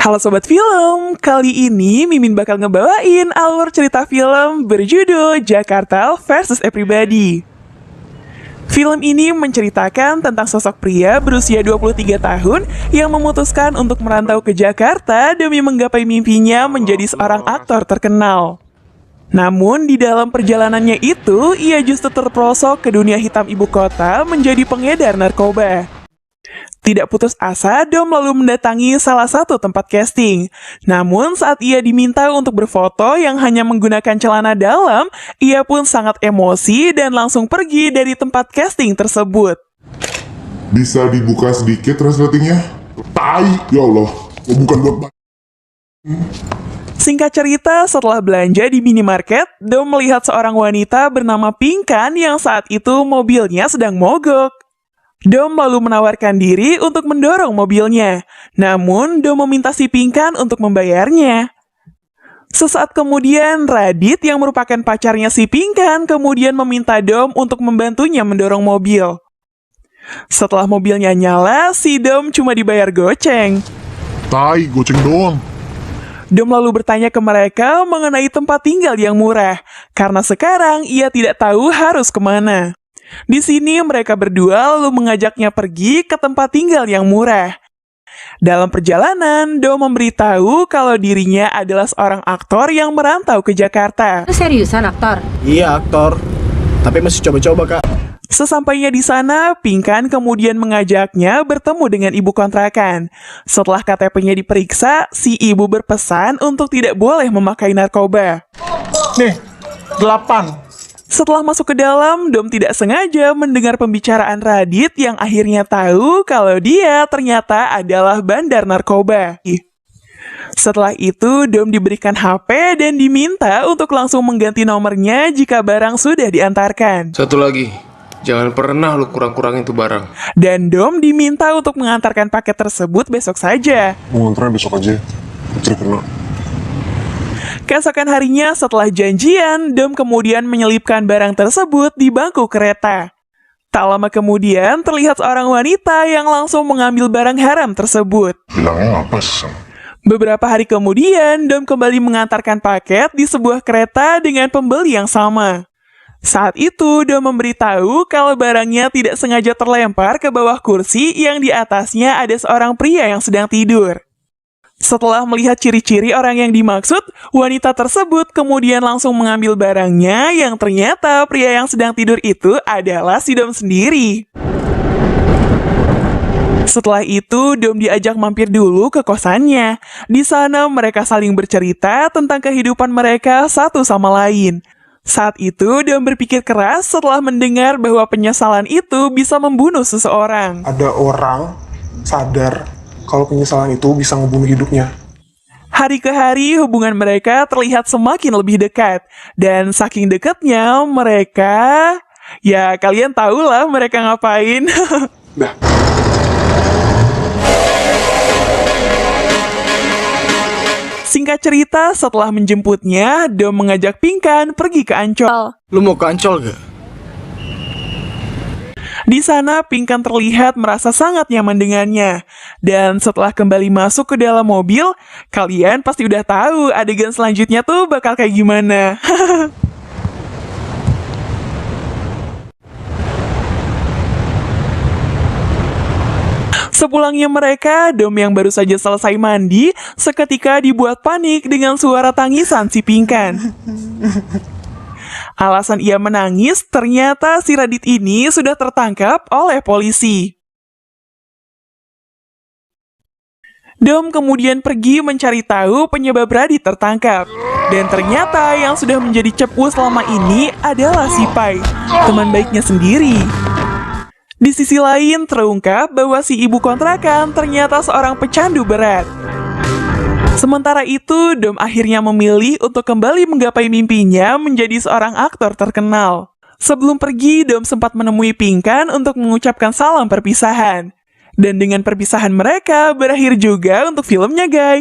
Halo Sobat Film, kali ini Mimin bakal ngebawain alur cerita film berjudul Jakarta vs Everybody. Film ini menceritakan tentang sosok pria berusia 23 tahun yang memutuskan untuk merantau ke Jakarta demi menggapai mimpinya menjadi seorang aktor terkenal. Namun di dalam perjalanannya itu, ia justru terperosok ke dunia hitam ibu kota menjadi pengedar narkoba. Tidak putus asa, Dom lalu mendatangi salah satu tempat casting. Namun saat ia diminta untuk berfoto yang hanya menggunakan celana dalam, ia pun sangat emosi dan langsung pergi dari tempat casting tersebut. Bisa dibuka sedikit resletingnya? Tai, ya Allah, bukan buat Singkat cerita, setelah belanja di minimarket, Dom melihat seorang wanita bernama Pinkan yang saat itu mobilnya sedang mogok. Dom lalu menawarkan diri untuk mendorong mobilnya. Namun, Dom meminta si Pinkan untuk membayarnya. Sesaat kemudian, Radit yang merupakan pacarnya si Pinkan kemudian meminta Dom untuk membantunya mendorong mobil. Setelah mobilnya nyala, si Dom cuma dibayar goceng. tai, goceng doang. Dom lalu bertanya ke mereka mengenai tempat tinggal yang murah, karena sekarang ia tidak tahu harus kemana. Di sini mereka berdua lalu mengajaknya pergi ke tempat tinggal yang murah. Dalam perjalanan, Dom memberitahu kalau dirinya adalah seorang aktor yang merantau ke Jakarta. Lu seriusan aktor? Iya aktor, tapi masih coba-coba kak. Sesampainya di sana, Pinkan kemudian mengajaknya bertemu dengan ibu kontrakan. Setelah KTP-nya diperiksa, si ibu berpesan untuk tidak boleh memakai narkoba. Nih, 8. Setelah masuk ke dalam, Dom tidak sengaja mendengar pembicaraan Radit yang akhirnya tahu kalau dia ternyata adalah bandar narkoba. Setelah itu, Dom diberikan HP dan diminta untuk langsung mengganti nomornya jika barang sudah diantarkan. Satu lagi, jangan pernah lu kurang-kurangin tuh barang. Dan Dom diminta untuk mengantarkan paket tersebut besok saja. Mau nganternya besok aja, Putri kena. Keesokan harinya setelah janjian, Dom kemudian menyelipkan barang tersebut di bangku kereta. Tak lama kemudian, terlihat seorang wanita yang langsung mengambil barang haram tersebut. Bilangnya apa sih? Beberapa hari kemudian, Dom kembali mengantarkan paket di sebuah kereta dengan pembeli yang sama. Saat itu, Dom memberitahu kalau barangnya tidak sengaja terlempar ke bawah kursi yang di atasnya ada seorang pria yang sedang tidur. Setelah melihat ciri-ciri orang yang dimaksud, wanita tersebut kemudian langsung mengambil barangnya yang ternyata pria yang sedang tidur itu adalah si Dom sendiri. Setelah itu, Dom diajak mampir dulu ke kosannya. Di sana mereka saling bercerita tentang kehidupan mereka satu sama lain. Saat itu, Dom berpikir keras setelah mendengar bahwa penyesalan itu bisa membunuh seseorang. Ada orang sadar kalau penyesalan itu bisa ngebunuh hidupnya. Hari ke hari, hubungan mereka terlihat semakin lebih dekat. Dan saking dekatnya, mereka... Ya, kalian tahulah mereka ngapain. Dah. Singkat cerita, setelah menjemputnya, Dom mengajak Pinkan pergi ke Ancol. Lu mau ke Ancol gak? Di sana, Pinkan terlihat merasa sangat nyaman dengannya. Dan setelah kembali masuk ke dalam mobil, kalian pasti udah tahu adegan selanjutnya tuh bakal kayak gimana. Sepulangnya mereka, Dom yang baru saja selesai mandi, seketika dibuat panik dengan suara tangisan si Pinkan. Alasan ia menangis, ternyata si Radit ini sudah tertangkap oleh polisi. Dom kemudian pergi mencari tahu penyebab Radit tertangkap. Dan ternyata yang sudah menjadi cepu selama ini adalah si Pai, teman baiknya sendiri. Di sisi lain, terungkap bahwa si ibu kontrakan ternyata seorang pecandu berat. Sementara itu, Dom akhirnya memilih untuk kembali menggapai mimpinya menjadi seorang aktor terkenal. Sebelum pergi, Dom sempat menemui Pinkan untuk mengucapkan salam perpisahan. Dan dengan perpisahan mereka, berakhir juga untuk filmnya, guys.